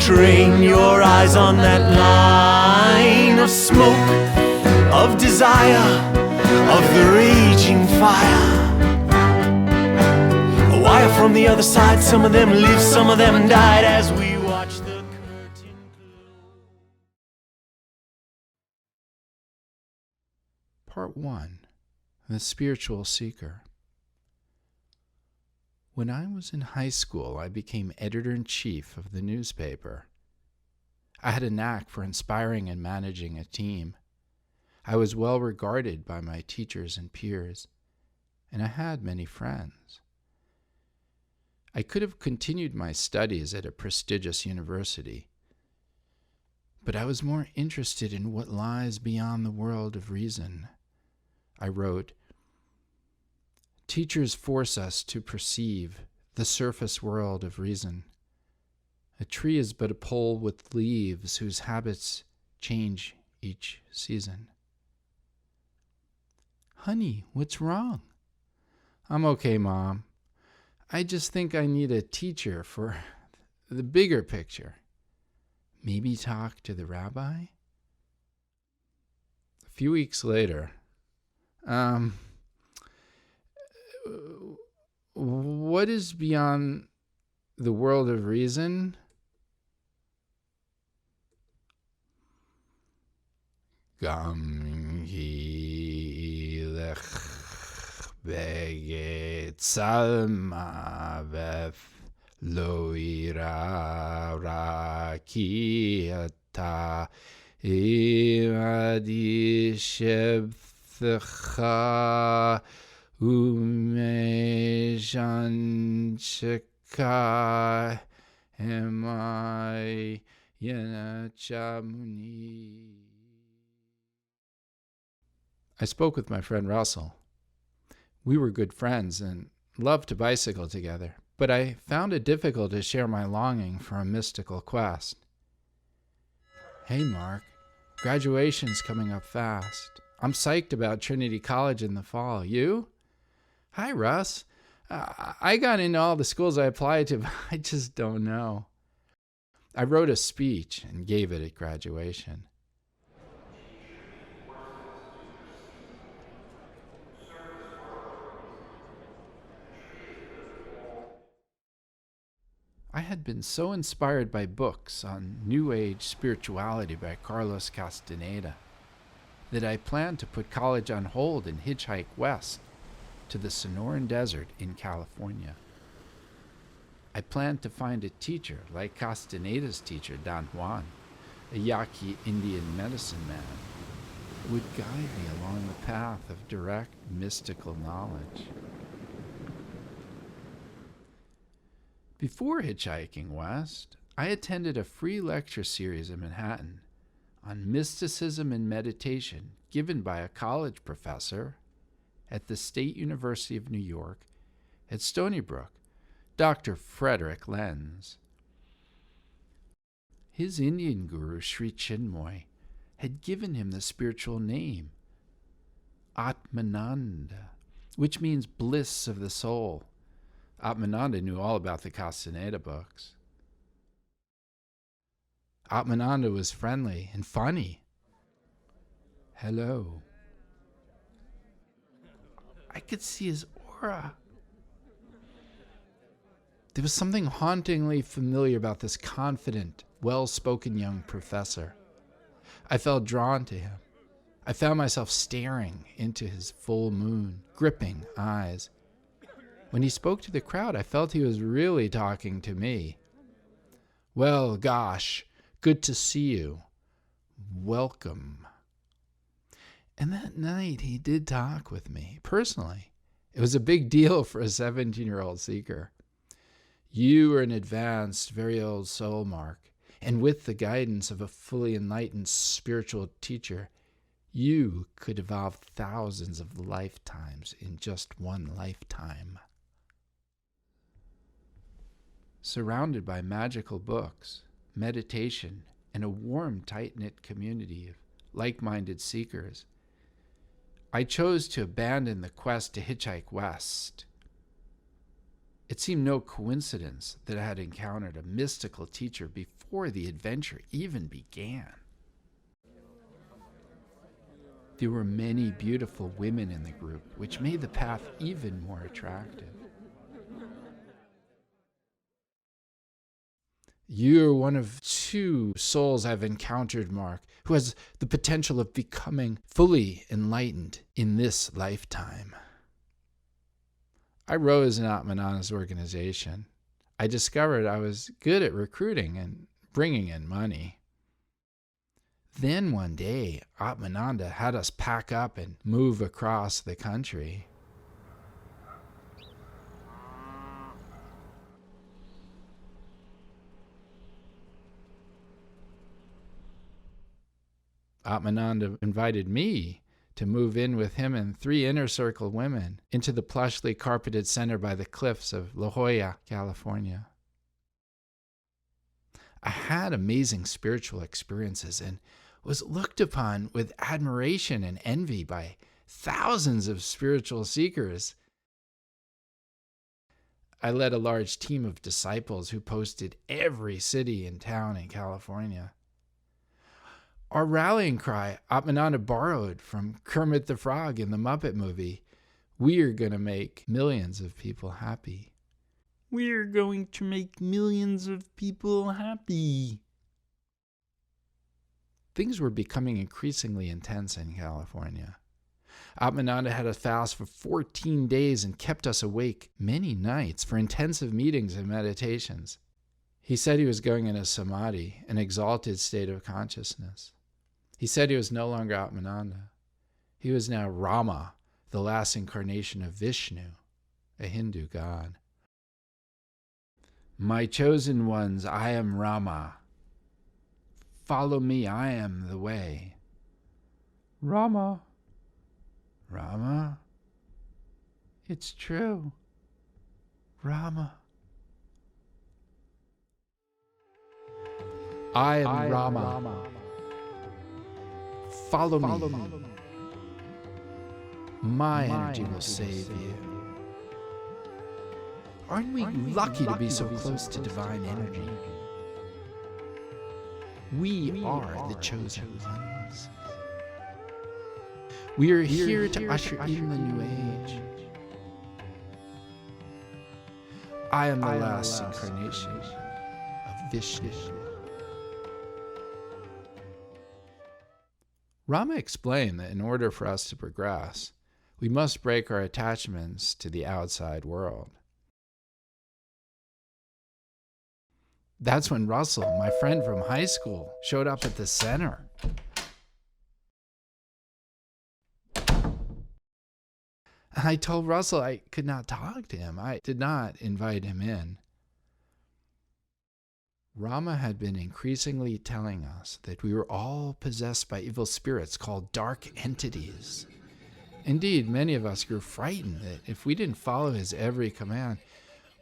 train your eyes on that line of smoke, of desire, of the raging fire. A wire from the other side, some of them lived, some of them died as we watch the curtain close. Part 1. The Spiritual Seeker. When I was in high school, I became editor-in-chief of the newspaper. I had a knack for inspiring and managing a team. I was well regarded by my teachers and peers, and I had many friends. I could have continued my studies at a prestigious university, but I was more interested in what lies beyond the world of reason. I wrote, "Teachers force us to perceive the surface world of reason. A tree is but a pole with leaves whose habits change each season." "Honey, what's wrong?" "I'm okay, Mom. I just think I need a teacher for the bigger picture. Maybe talk to the rabbi?" A few weeks later, what is beyond the world of reason? Gam hi lech beget salma vef lo ira rakiata imadi shebtcha umeshanchika emai yenachamuni. I spoke with my friend Russell. We were good friends and loved to bicycle together, but I found it difficult to share my longing for a mystical quest. "Hey, Mark, graduation's coming up fast. I'm psyched about Trinity College in the fall. You?" "Hi, Russ. I got into all the schools I applied to, but I just don't know." I wrote a speech and gave it at graduation. I had been so inspired by books on New Age spirituality by Carlos Castaneda that I planned to put college on hold and hitchhike west to the Sonoran Desert in California. I planned to find a teacher like Castaneda's teacher, Don Juan, a Yaqui Indian medicine man, who would guide me along the path of direct mystical knowledge. Before hitchhiking west, I attended a free lecture series in Manhattan on mysticism and meditation given by a college professor at the State University of New York at Stony Brook, Dr. Frederick Lenz. His Indian guru, Sri Chinmoy, had given him the spiritual name, Atmananda, which means bliss of the soul. Atmananda knew all about the Castaneda books. Atmananda was friendly and funny. "Hello." I could see his aura. There was something hauntingly familiar about this confident, well-spoken young professor. I felt drawn to him. I found myself staring into his full moon, gripping eyes. When he spoke to the crowd, I felt he was really talking to me. "Well, gosh, good to see you. Welcome." And that night, he did talk with me, personally. It was a big deal for a 17-year-old seeker. "You are an advanced, very old soul, Mark, and with the guidance of a fully enlightened spiritual teacher, you could evolve thousands of lifetimes in just one lifetime." Surrounded by magical books, meditation, and a warm, tight-knit community of like-minded seekers, I chose to abandon the quest to hitchhike west. It seemed no coincidence that I had encountered a mystical teacher before the adventure even began. There were many beautiful women in the group, which made the path even more attractive. You're one of 2 souls I've encountered, Mark, who has the potential of becoming fully enlightened in this lifetime. I rose in Atmananda's organization. I discovered I was good at recruiting and bringing in money. Then one day, Atmananda had us pack up and move across the country. Atmananda invited me to move in with him and 3 inner circle women into the plushly carpeted center by the cliffs of La Jolla, California. I had amazing spiritual experiences and was looked upon with admiration and envy by thousands of spiritual seekers. I led a large team of disciples who posted every city and town in California. Our rallying cry, Atmananda borrowed from Kermit the Frog in the Muppet movie, "We're going to make millions of people happy." We're going to make millions of people happy. Things were becoming increasingly intense in California. Atmananda had us fast for 14 days and kept us awake many nights for intensive meetings and meditations. He said he was going into samadhi, an exalted state of consciousness. He said he was no longer Atmananda. He was now Rama, the last incarnation of Vishnu, a Hindu god. "My chosen ones, I am Rama. Follow me, I am the way." Rama. Rama. It's true. Rama. I am Rama. Follow me. My energy will save you. Aren't we lucky to be so close to divine energy? We are the chosen ones. We are here to usher in the new age. I am the last incarnation of Vishnu. Rama explained that in order for us to progress, we must break our attachments to the outside world. That's when Russell, my friend from high school, showed up at the center. I told Russell I could not talk to him. I did not invite him in. Rama had been increasingly telling us that we were all possessed by evil spirits called dark entities. Indeed, many of us grew frightened that if we didn't follow his every command,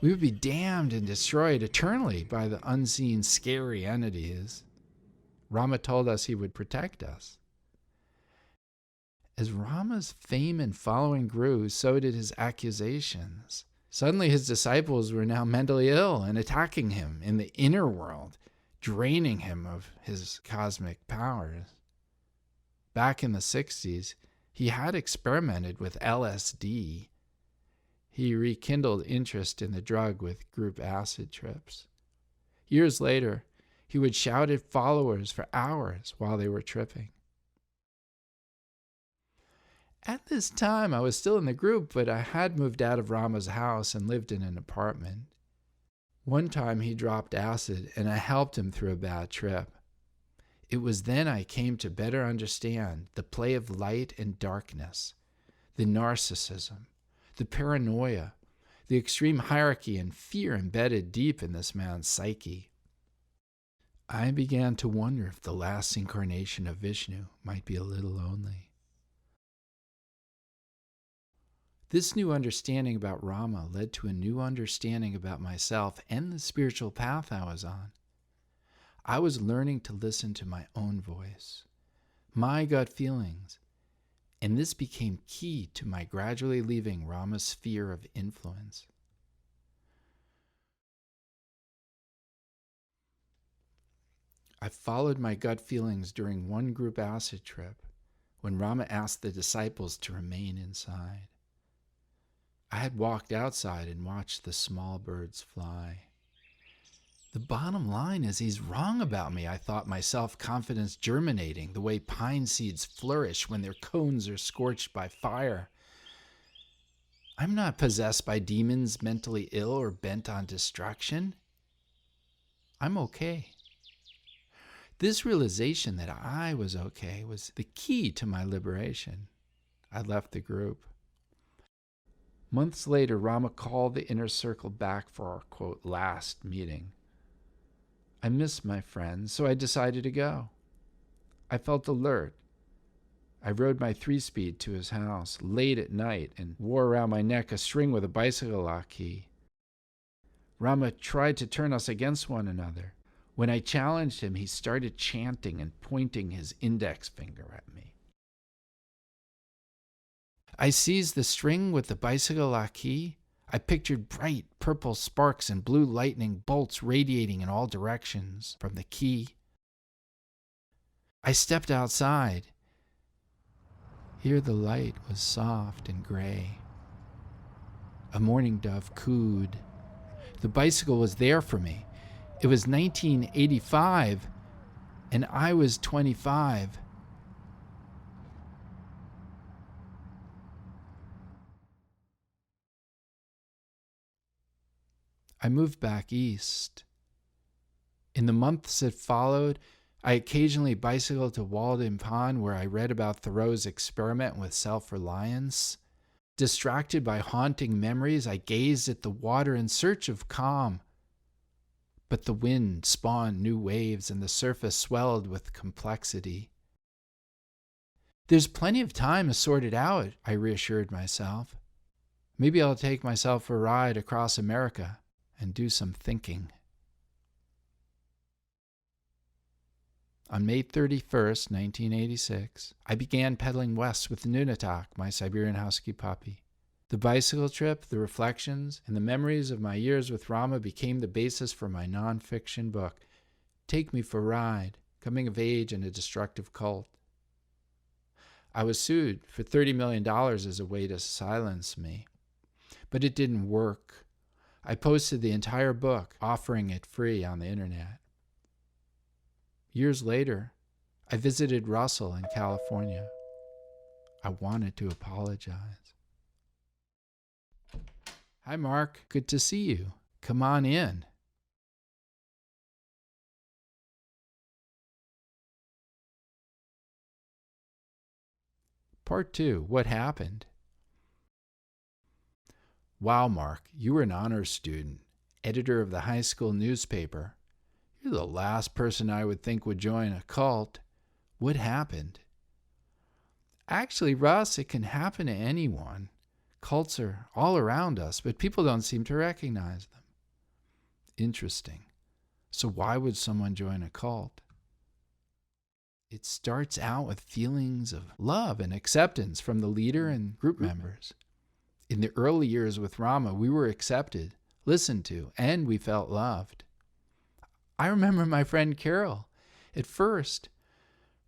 we would be damned and destroyed eternally by the unseen, scary entities. Rama told us he would protect us. As Rama's fame and following grew, so did his accusations. Suddenly his disciples were now mentally ill and attacking him in the inner world, draining him of his cosmic powers. Back in the 60s, he had experimented with LSD. He rekindled interest in the drug with group acid trips. Years later, he would shout at followers for hours while they were tripping. At this time, I was still in the group, but I had moved out of Rama's house and lived in an apartment. One time he dropped acid, and I helped him through a bad trip. It was then I came to better understand the play of light and darkness, the narcissism, the paranoia, the extreme hierarchy and fear embedded deep in this man's psyche. I began to wonder if the last incarnation of Vishnu might be a little lonely. This new understanding about Rama led to a new understanding about myself and the spiritual path I was on. I was learning to listen to my own voice, my gut feelings, and this became key to my gradually leaving Rama's sphere of influence. I followed my gut feelings during one group acid trip when Rama asked the disciples to remain inside. I had walked outside and watched the small birds fly. The bottom line is he's wrong about me, I thought, my self-confidence germinating the way pine seeds flourish when their cones are scorched by fire. I'm not possessed by demons, mentally ill, or bent on destruction. I'm okay. This realization that I was okay was the key to my liberation. I left the group. Months later, Rama called the inner circle back for our, quote, last meeting. I missed my friends, so I decided to go. I felt alert. I rode my 3-speed to his house late at night and wore around my neck a string with a bicycle lock key. Rama tried to turn us against one another. When I challenged him, he started chanting and pointing his index finger at me. I seized the string with the bicycle lock key. I pictured bright purple sparks and blue lightning bolts radiating in all directions from the key. I stepped outside. Here the light was soft and gray. A mourning dove cooed. The bicycle was there for me. It was 1985, and I was 25. I moved back east. In the months that followed, I occasionally bicycled to Walden Pond, where I read about Thoreau's experiment with self-reliance. Distracted by haunting memories, I gazed at the water in search of calm. But the wind spawned new waves and the surface swelled with complexity. There's plenty of time to sort it out, I reassured myself. Maybe I'll take myself for a ride across America and do some thinking. On May 31st, 1986, I began pedaling west with Nunatak, my Siberian Husky puppy. The bicycle trip, the reflections, and the memories of my years with Rama became the basis for my nonfiction book, Take Me for a Ride, Coming of Age in a Destructive Cult. I was sued for $30 million as a way to silence me, but it didn't work. I posted the entire book, offering it free on the internet. Years later, I visited Russell in California. I wanted to apologize. Hi, Mark. Good to see you. Come on in. Part 2. What happened? Wow, Mark, you were an honors student, editor of the high school newspaper. You're the last person I would think would join a cult. What happened? Actually, Russ, it can happen to anyone. Cults are all around us, but people don't seem to recognize them. Interesting. So why would someone join a cult? It starts out with feelings of love and acceptance from the leader and group members. In the early years with Rama, we were accepted, listened to, and we felt loved. I remember my friend Carol. At first,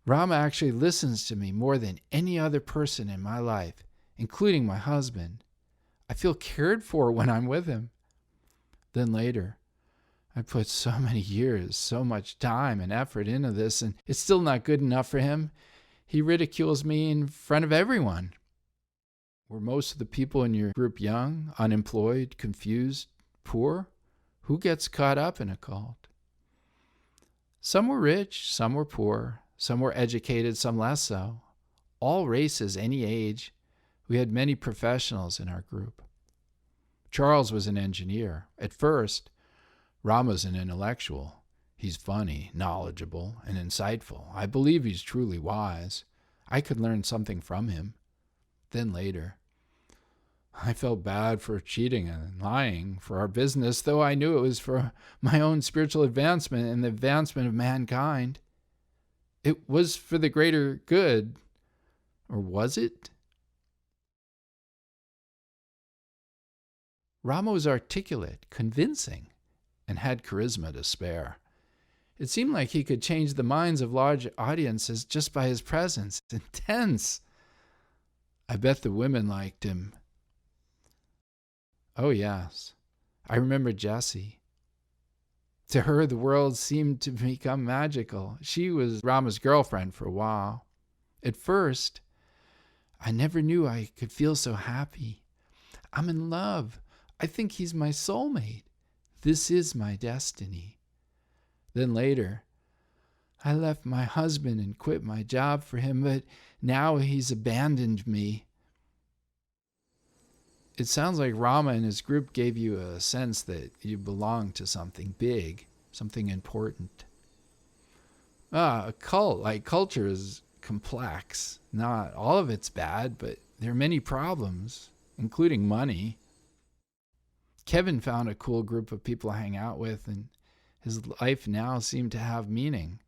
Rama actually listens to me more than any other person in my life, including my husband. I feel cared for when I'm with him. Then later, I put so many years, so much time and effort into this, and it's still not good enough for him. He ridicules me in front of everyone. Were most of the people in your group young, unemployed, confused, poor? Who gets caught up in a cult? Some were rich, some were poor, some were educated, some less so. All races, any age. We had many professionals in our group. Charles was an engineer. At first, Rama's an intellectual. He's funny, knowledgeable, and insightful. I believe he's truly wise. I could learn something from him. Then later, I felt bad for cheating and lying for our business, though I knew it was for my own spiritual advancement and the advancement of mankind. It was for the greater good. Or was it? Rama was articulate, convincing, and had charisma to spare. It seemed like he could change the minds of large audiences just by his presence. Intense. I bet the women liked him. Oh, yes. I remember Jessie. To her, the world seemed to become magical. She was Rama's girlfriend for a while. At first, I never knew I could feel so happy. I'm in love. I think he's my soulmate. This is my destiny. Then later, I left my husband and quit my job for him, but now he's abandoned me. It sounds like Rama and his group gave you a sense that you belong to something big, something important. A cult, like culture, is complex. Not all of it's bad, but there are many problems, including money. Kevin found a cool group of people to hang out with, and his life now seemed to have meaning.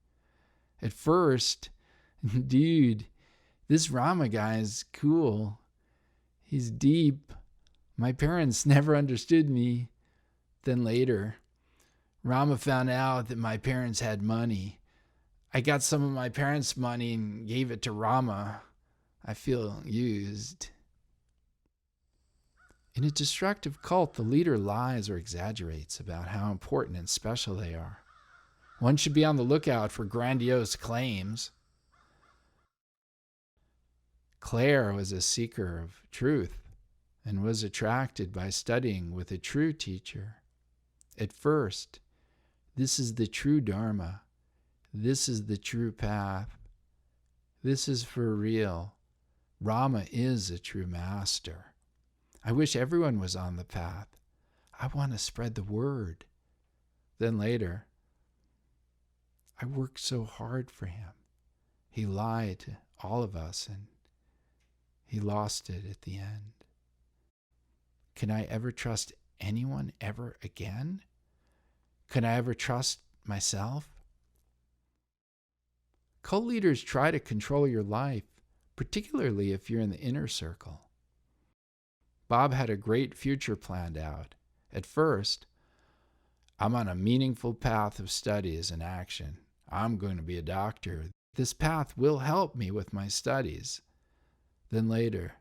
At first, dude, this Rama guy is cool. He's deep. My parents never understood me. Then later, Rama found out that my parents had money. I got some of my parents' money and gave it to Rama. I feel used. In a destructive cult, the leader lies or exaggerates about how important and special they are. One should be on the lookout for grandiose claims. Claire was a seeker of truth and was attracted by studying with a true teacher. At first, this is the true Dharma. This is the true path. This is for real. Rama is a true master. I wish everyone was on the path. I want to spread the word. Then later, I worked so hard for him. He lied to all of us and he lost it at the end. Can I ever trust anyone ever again? Can I ever trust myself? Cult leaders try to control your life, particularly if you're in the inner circle. Bob had a great future planned out. At first, I'm on a meaningful path of studies and action. I'm going to be a doctor. This path will help me with my studies. Then later,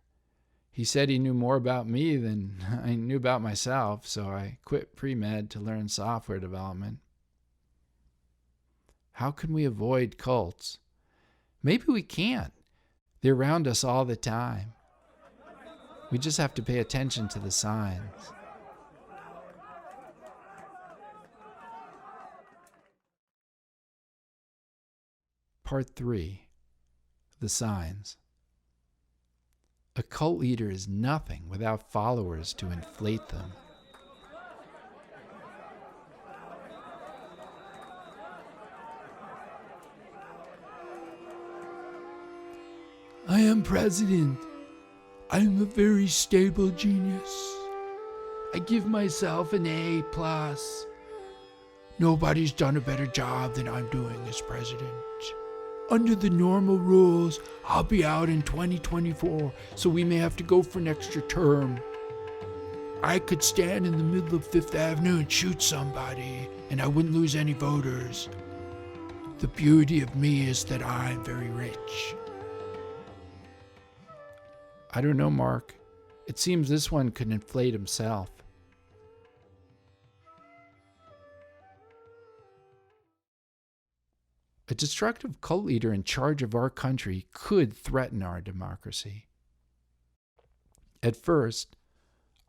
he said he knew more about me than I knew about myself, so I quit pre-med to learn software development. How can we avoid cults? Maybe we can't. They're around us all the time. We just have to pay attention to the signs. Part 3. The signs. A cult leader is nothing without followers to inflate them. I am president. I am a very stable genius. I give myself an A+. Nobody's done a better job than I'm doing as president. Under the normal rules, I'll be out in 2024, so we may have to go for an extra term. I could stand in the middle of Fifth Avenue and shoot somebody, and I wouldn't lose any voters. The beauty of me is that I'm very rich. I don't know, Mark. It seems this one could inflate himself. A destructive cult leader in charge of our country could threaten our democracy. At first,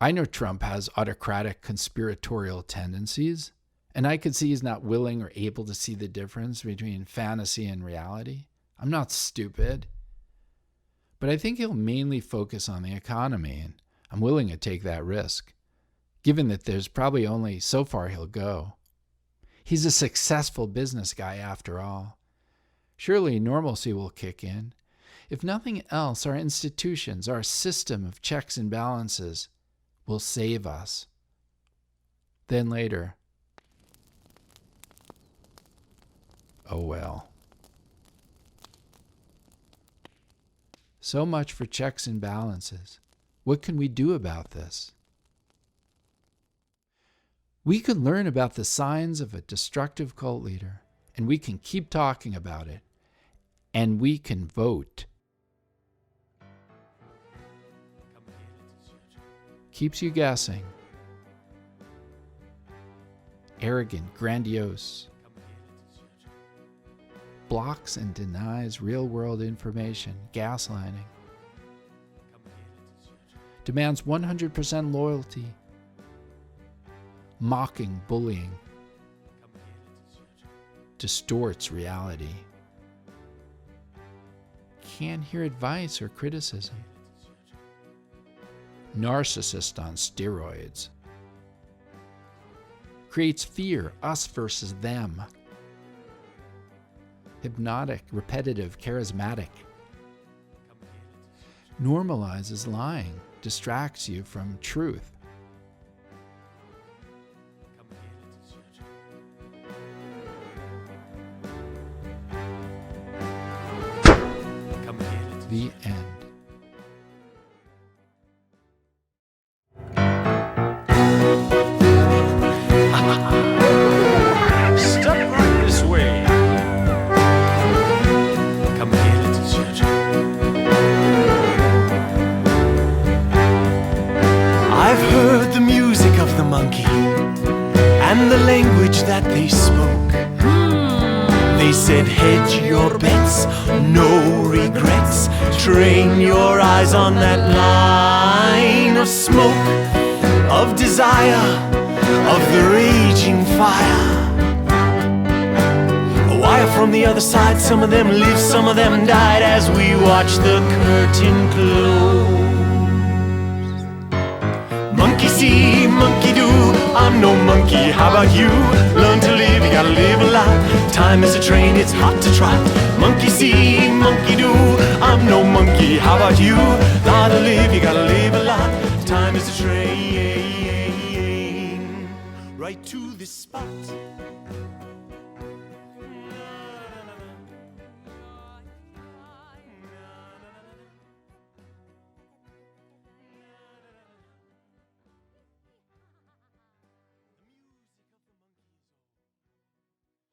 I know Trump has autocratic conspiratorial tendencies, and I could see he's not willing or able to see the difference between fantasy and reality. I'm not stupid. But I think he'll mainly focus on the economy, and I'm willing to take that risk, given that there's probably only so far he'll go. He's a successful business guy after all. Surely normalcy will kick in. If nothing else, our institutions, our system of checks and balances will save us. Then later, oh well. So much for checks and balances. What can we do about this? We could learn about the signs of a destructive cult leader and we can keep talking about it, and we can vote. Keeps you guessing. Arrogant, grandiose. Blocks and denies real-world information, gaslighting. Demands 100% loyalty. Mocking bullying. Distorts reality. Can't hear advice or criticism. Narcissist on steroids. Creates fear, us versus them. Hypnotic, repetitive, charismatic. Normalizes lying, distracts you from truth. The end. Step right this way. Come here, little children. I've heard the music of the monkey and the language that they spoke. They said, hedge your bets, no regrets. Train your eyes on that line of smoke, of desire, of the raging fire. A wire from the other side, some of them lived, some of them died as we watch the curtain close. Monkey see, monkey do, I'm no monkey, how about you? Learn to live, you gotta live a lot. Time is a train, it's hot to trot. Monkey see, monkey do, I'm no monkey, how about you? Gotta live, you gotta live a lot. Time is a train, right to this spot.